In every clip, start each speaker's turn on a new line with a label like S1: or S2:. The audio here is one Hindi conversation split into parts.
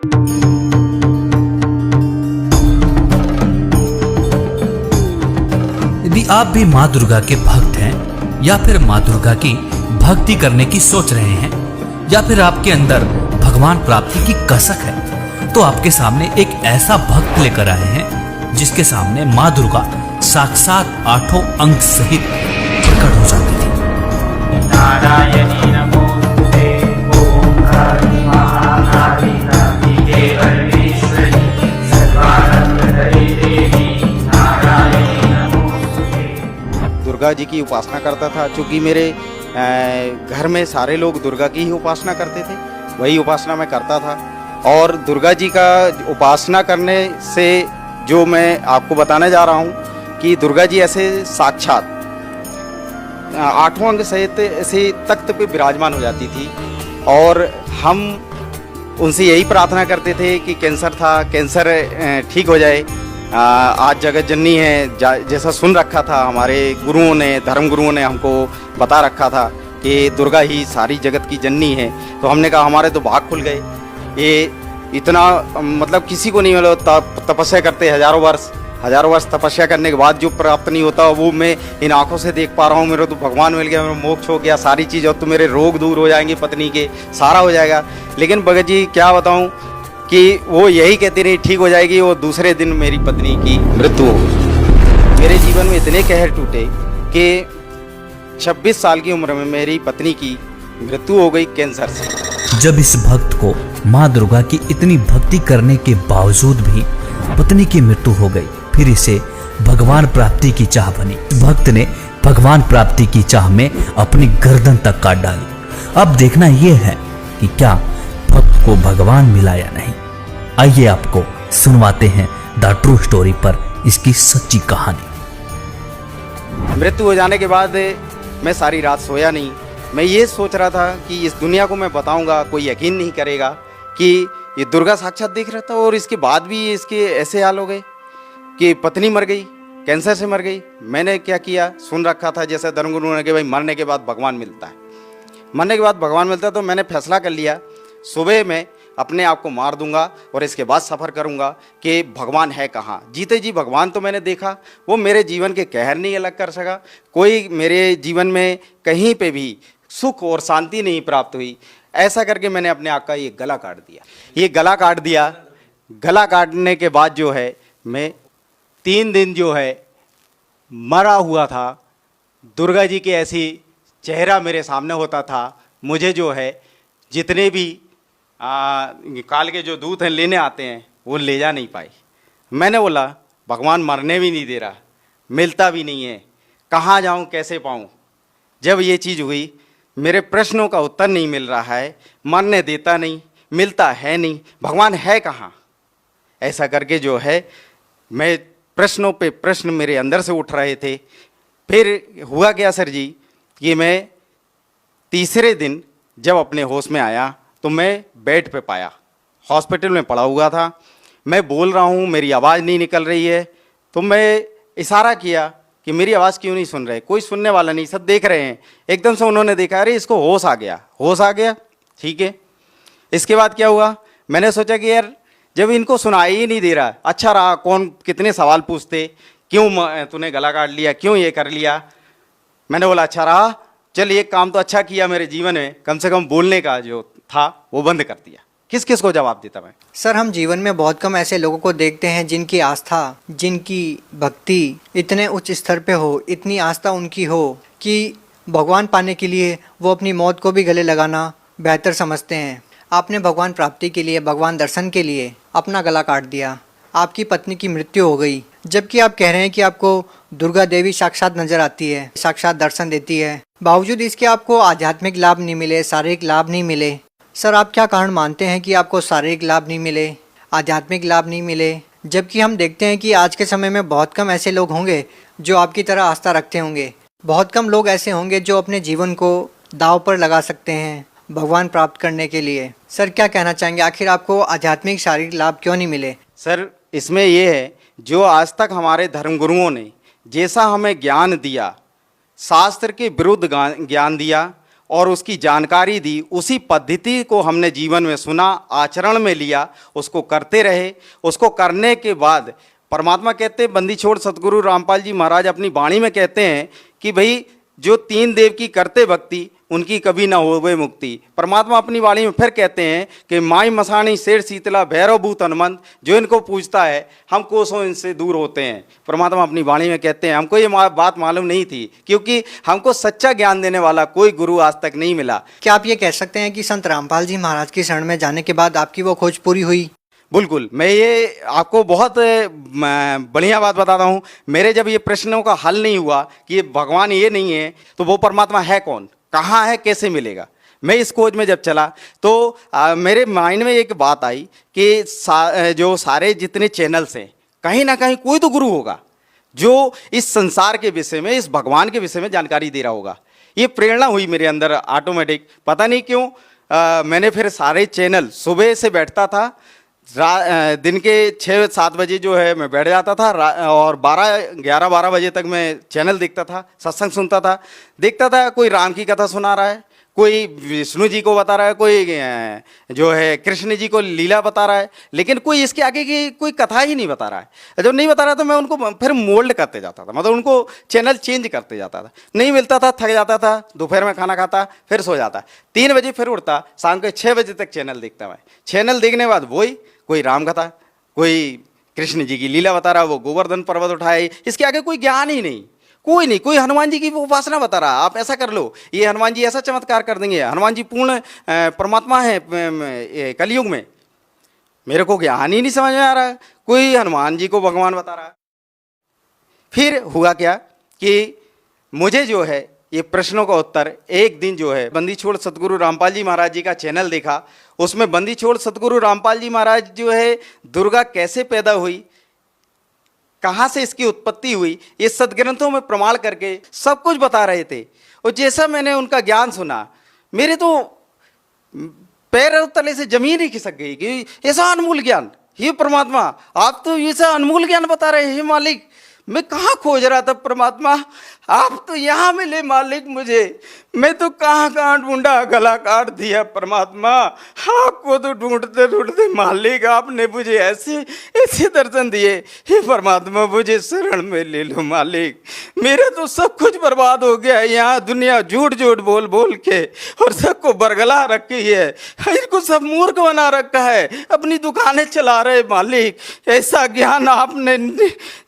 S1: यदि आप भी माँ दुर्गा के भक्त हैं या फिर माँ दुर्गा की भक्ति करने की सोच रहे हैं या फिर आपके अंदर भगवान प्राप्ति की कसक है, तो आपके सामने एक ऐसा भक्त लेकर आए हैं जिसके सामने माँ दुर्गा साक्षात 8 अंग सहित प्रकट हो जाती थी। नारायणी नमोस्तुते ओंकारि महाकाली कालिके परमेश्वरी सर्वानंदकरी देवी नारायणी नमोस्तुते।
S2: दुर्गा जी की उपासना करता था। चूँकि मेरे घर में सारे लोग दुर्गा की ही उपासना करते थे, वही उपासना मैं करता था। और दुर्गा जी का उपासना करने से जो मैं आपको बताने जा रहा हूँ कि दुर्गा जी ऐसे साक्षात 8 अंग सहित ऐसे तख्त पे विराजमान हो जाती थी। और हम उनसे यही प्रार्थना करते थे कि कैंसर था, कैंसर ठीक हो जाए। आज जगत जननी है जैसा सुन रखा था, हमारे गुरुओं ने, धर्म गुरुओं ने हमको बता रखा था कि दुर्गा ही सारी जगत की जननी है। तो हमने कहा हमारे तो भाग खुल गए। ये इतना मतलब किसी को नहीं मिला। तपस्या करते हजारों वर्ष तपस्या करने के बाद जो प्राप्त नहीं होता वो मैं इन आंखों से देख पा रहा हूँ। मेरा तो भगवान मिल गया, मेरा मोक्ष हो गया, सारी चीज़, और तो मेरे रोग दूर हो जाएंगे, पत्नी के सारा हो जाएगा। लेकिन भगत जी क्या बताऊँ कि वो यही कहती रही ठीक हो जाएगी। वो दूसरे दिन मेरी पत्नी की मृत्यु हो गई। मेरे जीवन में इतने कहर टूटे कि 26 साल की उम्र में मेरी पत्नी की मृत्यु हो गई कैंसर से।
S1: जब इस भक्त को माँ दुर्गा की इतनी भक्ति करने के बावजूद भी पत्नी की मृत्यु हो गई, फिर इसे भगवान प्राप्ति की चाह बनी। भक्त ने भगवान प्राप्ति की चाह में अपनी गर्दन तक काट डाली। अब देखना यह है कि क्या भक्त को भगवान मिला या नहीं। आइए आपको सुनवाते हैं द ट्रू स्टोरी पर इसकी सच्ची कहानी।
S2: मृत्यु हो जाने के बाद मैं सारी रात सोया नहीं। मैं ये सोच रहा था कि इस दुनिया को मैं बताऊंगा, कोई यकीन नहीं करेगा कि ये दुर्गा साक्षात देख रहा था और इसके बाद भी इसके ऐसे हाल हो गए कि पत्नी मर गई, कैंसर से मर गई। मैंने क्या किया, सुन रखा था जैसे धर्मगुरु ने कि भाई मरने के बाद भगवान मिलता है, मरने के बाद भगवान मिलता है। तो मैंने फैसला कर लिया सुबह मैं अपने आप को मार दूंगा और इसके बाद सफ़र करूंगा कि भगवान है कहाँ। जीते जी भगवान तो मैंने देखा, वो मेरे जीवन के कहर नहीं अलग कर सका। कोई मेरे जीवन में कहीं पे भी सुख और शांति नहीं प्राप्त हुई। ऐसा करके मैंने अपने आप का ये गला काट दिया। ये गला काट दिया। गला काटने के बाद जो है मैं 3 दिन जो है मरा हुआ था। दुर्गा जी के ऐसी चेहरा मेरे सामने होता था। मुझे जो है जितने भी काल के जो दूत हैं लेने आते हैं वो ले जा नहीं पाए। मैंने बोला भगवान मरने भी नहीं दे रहा, मिलता भी नहीं है, कहाँ जाऊँ, कैसे पाऊँ। जब ये चीज़ हुई, मेरे प्रश्नों का उत्तर नहीं मिल रहा है, मरने देता नहीं, मिलता है नहीं, भगवान है कहाँ। ऐसा करके जो है मैं प्रश्नों पे प्रश्न मेरे अंदर से उठ रहे थे। फिर हुआ क्या सर जी कि मैं तीसरे दिन जब अपने होश में आया तो मैं बेड पे पाया, हॉस्पिटल में पड़ा हुआ था। मैं बोल रहा हूँ, मेरी आवाज़ नहीं निकल रही है। तो मैं इशारा किया कि मेरी आवाज़ क्यों नहीं सुन रहे, कोई सुनने वाला नहीं, सब देख रहे हैं। एकदम से उन्होंने देखा, अरे इसको होश आ गया, होश आ गया, ठीक है। इसके बाद क्या हुआ, मैंने सोचा कि यार जब इनको सुनाई ही नहीं दे रहा, अच्छा रहा, कौन कितने सवाल पूछते, क्यों तूने गला काट लिया, क्यों ये कर लिया। मैंने बोला अच्छा रहा, चल एक काम तो अच्छा किया मेरे जीवन में, कम से कम बोलने का जो था वो बंद कर दिया। किस किस को जवाब देता मैं।
S3: सर, हम जीवन में बहुत कम ऐसे लोगों को देखते हैं जिनकी आस्था, जिनकी भक्ति इतने उच्च स्तर पे हो, इतनी आस्था उनकी हो कि भगवान पाने के लिए वो अपनी मौत को भी गले लगाना बेहतर समझते हैं। आपने भगवान प्राप्ति के लिए, भगवान दर्शन के लिए अपना गला काट दिया। आपकी पत्नी की मृत्यु हो गई, जबकि आप कह रहे हैं कि आपको दुर्गा देवी साक्षात नजर आती है, साक्षात दर्शन देती है। बावजूद इसके आपको आध्यात्मिक लाभ नहीं मिले, शारीरिक लाभ नहीं मिले। सर, आप क्या कारण मानते हैं कि आपको शारीरिक लाभ नहीं मिले, आध्यात्मिक लाभ नहीं मिले, जबकि हम देखते हैं कि आज के समय में बहुत कम ऐसे लोग होंगे जो आपकी तरह आस्था रखते होंगे। बहुत कम लोग ऐसे होंगे जो अपने जीवन को दांव पर लगा सकते हैं भगवान प्राप्त करने के लिए। सर, क्या कहना चाहेंगे, आखिर आपको आध्यात्मिक शारीरिक लाभ क्यों नहीं मिले?
S2: सर, इसमें यह है, जो आज तक हमारे धर्मगुरुओं ने जैसा हमें ज्ञान दिया, शास्त्र के विरुद्ध ज्ञान दिया और उसकी जानकारी दी, उसी पद्धति को हमने जीवन में सुना, आचरण में लिया, उसको करते रहे। उसको करने के बाद परमात्मा कहते हैं, बंदी छोड़ सतगुरु रामपाल जी महाराज अपनी वाणी में कहते हैं कि भाई जो तीन देव की करते भक्ति उनकी कभी ना होवे मुक्ति। परमात्मा अपनी वाणी में फिर कहते हैं कि माई मसाणी शेर शीतला भैरव भूत हनुमंत, जो इनको पूजता है हम कोसों इनसे दूर होते हैं। परमात्मा अपनी वाणी में कहते हैं। हमको ये बात मालूम नहीं थी, क्योंकि हमको सच्चा ज्ञान देने वाला कोई गुरु आज तक नहीं मिला।
S3: क्या आप ये कह सकते हैं कि संत रामपाल जी महाराज की शरण में जाने के बाद आपकी वो खोज पूरी हुई?
S2: बिल्कुल। मैं ये आपको बहुत बढ़िया बात बताता हूँ। मेरे जब ये प्रश्नों का हल नहीं हुआ कि ये भगवान ये नहीं है तो वो परमात्मा है कौन, कहाँ है, कैसे मिलेगा, मैं इस खोज में जब चला तो मेरे माइंड में एक बात आई कि जो सारे जितने चैनल्स हैं, कहीं ना कहीं कोई तो गुरु होगा जो इस संसार के विषय में, इस भगवान के विषय में जानकारी दे रहा होगा। ये प्रेरणा हुई मेरे अंदर ऑटोमेटिक, पता नहीं क्यों। मैंने फिर सारे चैनल, सुबह से बैठता था, दिन के 6-7 बजे जो है मैं बैठ जाता था और 11-12 बजे तक मैं चैनल देखता था, सत्संग सुनता था, देखता था। कोई राम की कथा सुना रहा है, कोई विष्णु जी को बता रहा है, कोई जो है कृष्ण जी को लीला बता रहा है, लेकिन कोई इसके आगे की कोई कथा ही नहीं बता रहा है। जब नहीं बता रहा तो मैं उनको फिर मोल्ड करते जाता था, मतलब उनको चैनल चेंज करते जाता था। नहीं मिलता था, थक जाता था, दोपहर में खाना खाता, फिर सो जाता। 3 बजे फिर उठता, शाम के 6 बजे तक चैनल देखता मैं। चैनल देखने के बाद वही कोई राम कथा, कोई कृष्ण जी की लीला बता रहा, वो गोवर्धन पर्वत उठाए, इसके आगे कोई ज्ञान ही नहीं, कोई नहीं। कोई हनुमान जी की उपासना बता रहा, आप ऐसा कर लो, ये हनुमान जी ऐसा चमत्कार कर देंगे, हनुमान जी पूर्ण परमात्मा है कलयुग में। मेरे को ज्ञान ही नहीं समझ में आ रहा, कोई हनुमान जी को भगवान बता रहा। फिर हुआ क्या कि मुझे जो है ये प्रश्नों का उत्तर एक दिन जो है बंदी छोड़ सतगुरु रामपाल जी महाराज जी का चैनल देखा। उसमें बंदी छोड़ सतगुरु रामपाल जी महाराज जो है दुर्गा कैसे पैदा हुई, कहाँ से इसकी उत्पत्ति हुई, ये सदग्रंथों में प्रमाण करके सब कुछ बता रहे थे। और जैसा मैंने उनका ज्ञान सुना, मेरे तो पैर तले से जमीन ही खिसक गई कि ऐसा अनमोल ज्ञान, हे परमात्मा आप तो ऐसा अनमोल ज्ञान बता रहे हैं मालिक। मैं कहाँ खोज रहा था परमात्मा, आप तो यहाँ मिले मालिक मुझे। मैं तो कहाँ ढूंढा, गला काट दिया परमात्मा। आपको तो ढूंढते ढूंढते मालिक आपने मुझे ऐसे ऐसे दर्शन दिए। हे परमात्मा मुझे शरण में ले लो मालिक, मेरा तो सब कुछ बर्बाद हो गया है। यहाँ दुनिया झूठ झूठ बोल बोल के और सबको बरगला रखी है, इनको सब मूर्ख बना रखा है, अपनी दुकानें चला रहे मालिक। ऐसा ज्ञान आपने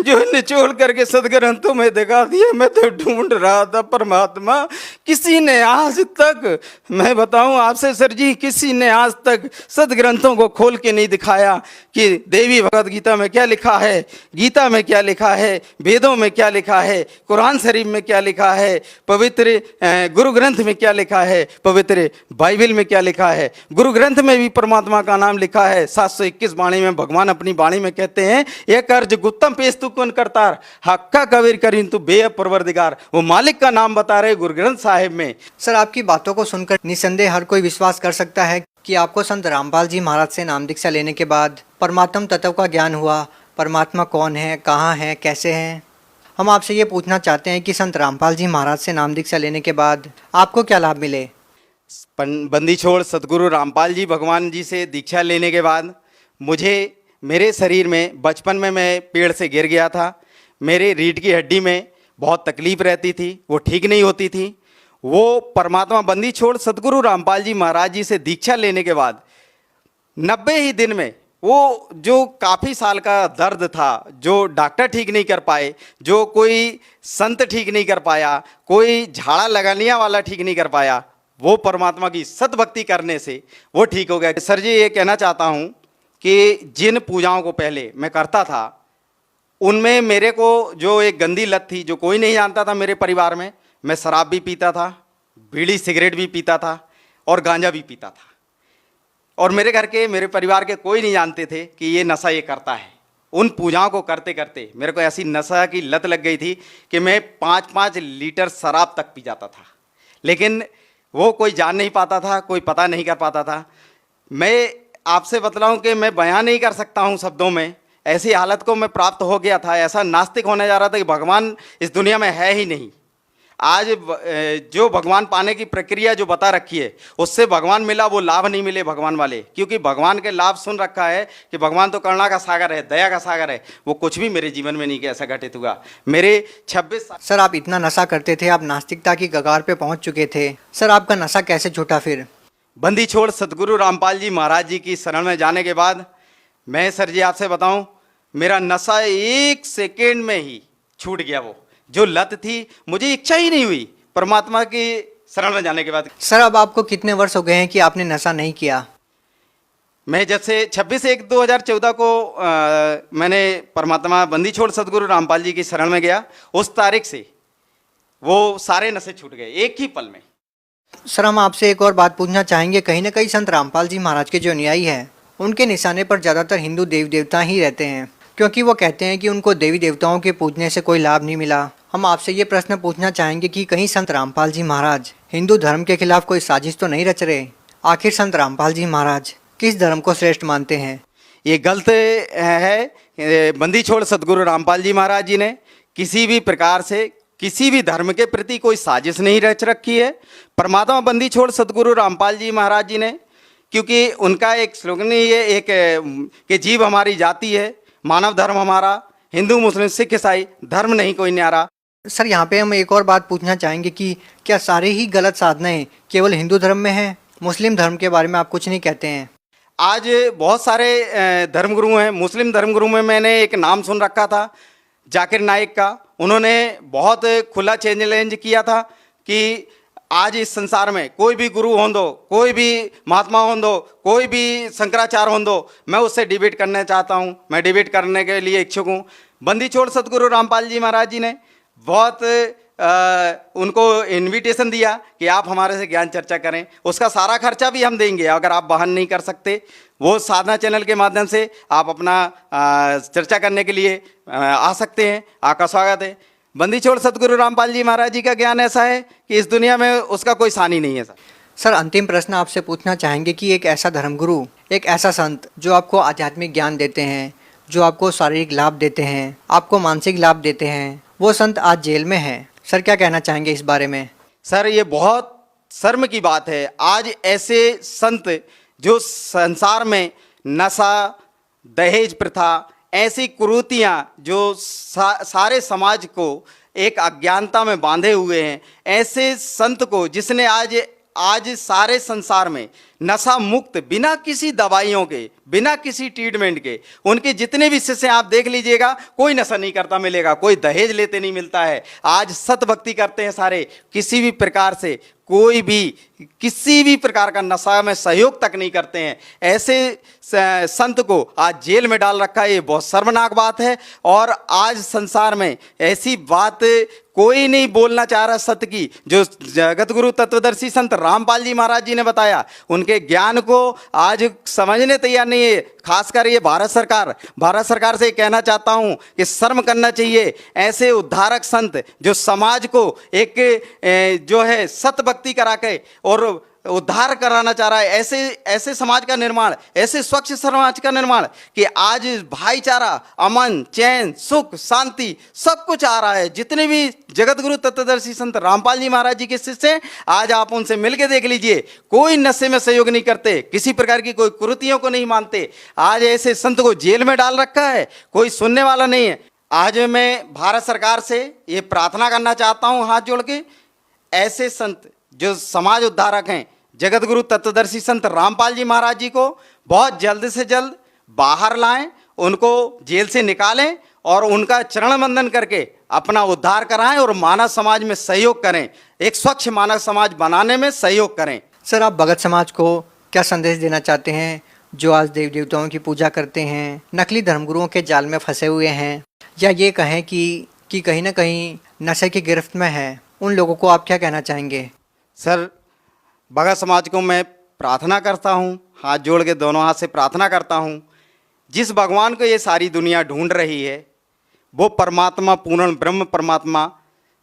S2: जो निचोड़ करके सदग्रंथों में दिखा दिया। मैं तो ढूंढ रहा था परमात्मा, किसी ने आज तक, मैं बताऊं आपसे सर जी, किसी ने आज तक सदग्रंथों को खोल के नहीं दिखाया कि देवी भगवत गीता में क्या लिखा है, गीता में क्या लिखा है, वेदों में क्या लिखा है, कुरान शरीफ में क्या लिखा है, पवित्र गुरु ग्रंथ में क्या लिखा है, पवित्र बाइबल में क्या लिखा है। गुरु ग्रंथ में भी परमात्मा का नाम लिखा है। 721 वाणी में भगवान अपनी वाणी में कहते हैं, यह कर्ज गुत्तम पेश तू कौन करतार, हक्का कबीर करीन तू बेअब परवरदिगार। वो मालिक का नाम बता रहे गुरु ग्रंथ साहिब में।
S3: सर आपकी बातों को सुनकर निसंदेह हर कोई विश्वास कर सकता है कि आपको संत रामपाल जी महाराज से नाम दीक्षा लेने के बाद परमात्म तत्व का ज्ञान हुआ। परमात्मा कौन है, कहाँ है, कैसे हैं। हम आपसे ये पूछना चाहते हैं कि संत रामपाल जी महाराज से नाम दीक्षा लेने के बाद आपको क्या लाभ मिले?
S2: बंदी छोड़ सतगुरु रामपाल जी भगवान जी से दीक्षा लेने के बाद मुझे, मेरे शरीर में बचपन में मैं पेड़ से गिर गया था, मेरे रीढ़ की हड्डी में बहुत तकलीफ रहती थी, वो ठीक नहीं होती थी। वो परमात्मा बंदी छोड़ सतगुरु रामपाल जी महाराज जी से दीक्षा लेने के बाद 90 ही दिन में वो जो काफ़ी साल का दर्द था, जो डॉक्टर ठीक नहीं कर पाए, जो कोई संत ठीक नहीं कर पाया, कोई झाड़ा लगाने वाला ठीक नहीं कर पाया, वो परमात्मा की सतभक्ति करने से वो ठीक हो गया। सर जी ये कहना चाहता हूँ कि जिन पूजाओं को पहले मैं करता था उनमें मेरे को जो एक गंदी लत थी, जो कोई नहीं जानता था मेरे परिवार में, मैं शराब भी पीता था, बीड़ी सिगरेट भी पीता था और गांजा भी पीता था। और मेरे घर के, मेरे परिवार के कोई नहीं जानते थे कि ये नशा ये करता है। उन पूजाओं को करते करते मेरे को ऐसी नशा की लत लग गई थी कि मैं 5-5 लीटर शराब तक पी जाता था, लेकिन वो कोई जान नहीं पाता था, कोई पता नहीं कर पाता था। मैं आपसे बतलाऊं कि मैं बयान नहीं कर सकता हूं शब्दों में, ऐसी हालत को मैं प्राप्त हो गया था। ऐसा नास्तिक होने जा रहा था कि भगवान इस दुनिया में है ही नहीं। आज जो भगवान पाने की प्रक्रिया जो बता रखी है उससे भगवान मिला, वो लाभ नहीं मिले भगवान वाले, क्योंकि भगवान के लाभ सुन रखा है कि भगवान तो करुणा का सागर है, दया का सागर है। वो कुछ भी मेरे जीवन में नहीं कि ऐसा घटित हुआ। मेरे 26 साल।
S3: सर आप इतना नशा करते थे, आप नास्तिकता की कगार पे पहुंच चुके थे, सर आपका नशा कैसे छूटा फिर?
S2: बंदी छोड़ सतगुरु रामपाल जी महाराज जी की शरण में जाने के बाद मैं सर जी आपसे बताऊं, मेरा नशा 1 सेकेंड में ही छूट गया। वो जो लत थी, मुझे इच्छा ही नहीं हुई परमात्मा की शरण में जाने के बाद।
S3: सर अब आपको कितने वर्ष हो गए हैं कि आपने नशा नहीं किया?
S2: मैं जब से 26/1/2014 को मैंने परमात्मा बंदी छोड़ सतगुरु रामपाल जी की शरण में गया, उस तारीख से वो सारे नशे छूट गए एक ही पल में।
S3: सर हम आपसे एक और बात पूछना चाहेंगे, कहीं ना कहीं संत रामपाल जी महाराज के जो अनुयायी हैं उनके निशाने पर ज़्यादातर हिंदू देवी देवता ही रहते हैं, क्योंकि वो कहते हैं कि उनको देवी देवताओं के पूजने से कोई लाभ नहीं मिला। हम आपसे ये प्रश्न पूछना चाहेंगे कि कहीं संत रामपाल जी महाराज हिंदू धर्म के खिलाफ कोई साजिश तो नहीं रच रहे? आखिर संत रामपाल जी महाराज किस धर्म को श्रेष्ठ मानते हैं?
S2: ये गलत है। बंदी छोड़ सतगुरु रामपाल जी महाराज जी ने किसी भी प्रकार से किसी भी धर्म के प्रति कोई साजिश नहीं रच रखी है। परमात्मा बंदी छोड़ सतगुरु रामपाल जी महाराज जी ने, क्योंकि उनका एक स्लोगन ही है एक कि जीव हमारी जाति है, मानव धर्म हमारा, हिंदू मुस्लिम सिख ईसाई धर्म नहीं कोई न्यारा।
S3: सर यहाँ पे हम एक और बात पूछना चाहेंगे कि क्या सारे ही गलत साधनाएं केवल हिंदू धर्म में हैं? मुस्लिम धर्म के बारे में आप कुछ नहीं कहते हैं?
S2: आज बहुत सारे धर्मगुरु हैं। मुस्लिम धर्मगुरु में मैंने एक नाम सुन रखा था जाकिर नाइक का। उन्होंने बहुत खुला चैलेंज किया था कि आज इस संसार में कोई भी गुरु हों दो, कोई भी महात्मा हों दो, कोई भी शंकराचार्य हों दो, मैं उससे डिबेट करना चाहता हूं, मैं डिबेट करने के लिए इच्छुक हूं। बंदी छोड़ सतगुरु रामपाल जी महाराज जी ने बहुत उनको इनविटेशन दिया कि आप हमारे से ज्ञान चर्चा करें, उसका सारा खर्चा भी हम देंगे। अगर आप वहन नहीं कर सकते, वो साधना चैनल के माध्यम से आप अपना चर्चा करने के लिए आ सकते हैं। आपका स्वागत है। बंदी छोड़ सतगुरु रामपाल जी महाराज जी का ज्ञान ऐसा है कि इस दुनिया में उसका कोई सानी नहीं है।
S3: सर अंतिम प्रश्न आपसे पूछना चाहेंगे कि एक ऐसा धर्मगुरु, एक ऐसा संत जो आपको आध्यात्मिक ज्ञान देते हैं, जो आपको शारीरिक लाभ देते हैं, आपको मानसिक लाभ देते हैं, वो संत आज जेल में है। सर क्या कहना चाहेंगे इस बारे में?
S2: सर ये बहुत शर्म की बात है। आज ऐसे संत जो संसार में नशा, दहेज प्रथा, ऐसी कुरीतियाँ जो सारे समाज को एक अज्ञानता में बांधे हुए हैं, ऐसे संत को जिसने आज सारे संसार में नशा मुक्त, बिना किसी दवाइयों के, बिना किसी ट्रीटमेंट के, उनके जितने भी शिष्य आप देख लीजिएगा, कोई नशा नहीं करता मिलेगा, कोई दहेज लेते नहीं मिलता है। आज सत भक्ति करते हैं सारे, किसी भी प्रकार से कोई भी किसी भी प्रकार का नशा में सहयोग तक नहीं करते हैं। ऐसे संत को आज जेल में डाल रखा है, ये बहुत शर्मनाक बात है। और आज संसार में ऐसी बात कोई नहीं बोलना चाह रहा सत्य की, जो जगत गुरु तत्वदर्शी संत रामपाल जी महाराज जी ने बताया, उनके ज्ञान को आज समझने तैयार नहीं है। खासकर ये भारत सरकार से कहना चाहता हूँ कि शर्म करना चाहिए। ऐसे उद्धारक संत जो समाज को एक जो है सत भक्ति करा के और उद्धार कराना चाह रहा है, ऐसे समाज का निर्माण, ऐसे स्वच्छ समाज का निर्माण कि आज भाईचारा, अमन, चैन, सुख, शांति सब कुछ आ रहा है। जितने भी जगत गुरु तत्वदर्शी संत रामपाल जी महाराज जी के शिष्य हैं, आज आप उनसे मिलकर देख लीजिए, कोई नशे में सहयोग नहीं करते, किसी प्रकार की कोई कुरीतियों को नहीं मानते। आज ऐसे संत को जेल में डाल रखा है, कोई सुनने वाला नहीं है। आज मैं भारत सरकार से ये प्रार्थना करना चाहता हूँ हाथ जोड़ के, ऐसे संत जो समाज उद्धारक हैं, जगत गुरु तत्वदर्शी संत रामपाल जी महाराज जी को बहुत जल्द से जल्द बाहर लाएं, उनको जेल से निकालें और उनका चरण वंदन करके अपना उद्धार कराएं और मानव समाज में सहयोग करें, एक स्वच्छ मानव समाज बनाने में सहयोग करें।
S3: सर आप भगत समाज को क्या संदेश देना चाहते हैं जो आज देवी देवताओं की पूजा करते हैं, नकली धर्मगुरुओं के जाल में फंसे हुए हैं, या ये कहें कि कहीं ना कहीं नशे की गिरफ्त में है, उन लोगों को आप क्या कहना चाहेंगे?
S2: सर भगत समाज को मैं प्रार्थना करता हूँ, हाथ जोड़ के दोनों हाथ से प्रार्थना करता हूँ, जिस भगवान को ये सारी दुनिया ढूंढ रही है, वो परमात्मा, पूर्ण ब्रह्म परमात्मा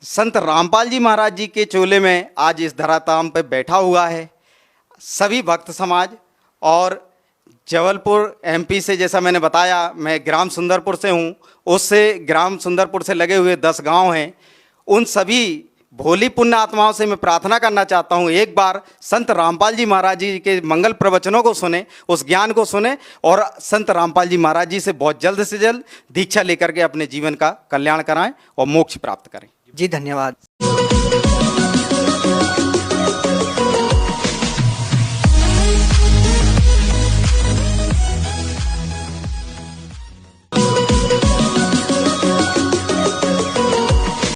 S2: संत रामपाल जी महाराज जी के चोले में आज इस धराधाम पे बैठा हुआ है। सभी भक्त समाज और जबलपुर एमपी से, जैसा मैंने बताया, मैं ग्राम सुंदरपुर से हूँ, उससे ग्राम सुंदरपुर से लगे हुए 10 गांव हैं, उन सभी भोली पुण्य आत्माओं से मैं प्रार्थना करना चाहता हूँ, एक बार संत रामपाल जी महाराज जी के मंगल प्रवचनों को सुने, उस ज्ञान को सुने और संत रामपाल जी महाराज जी से बहुत जल्द से जल्द दीक्षा लेकर के अपने जीवन का कल्याण कराएं और मोक्ष प्राप्त करें।
S3: जी धन्यवाद।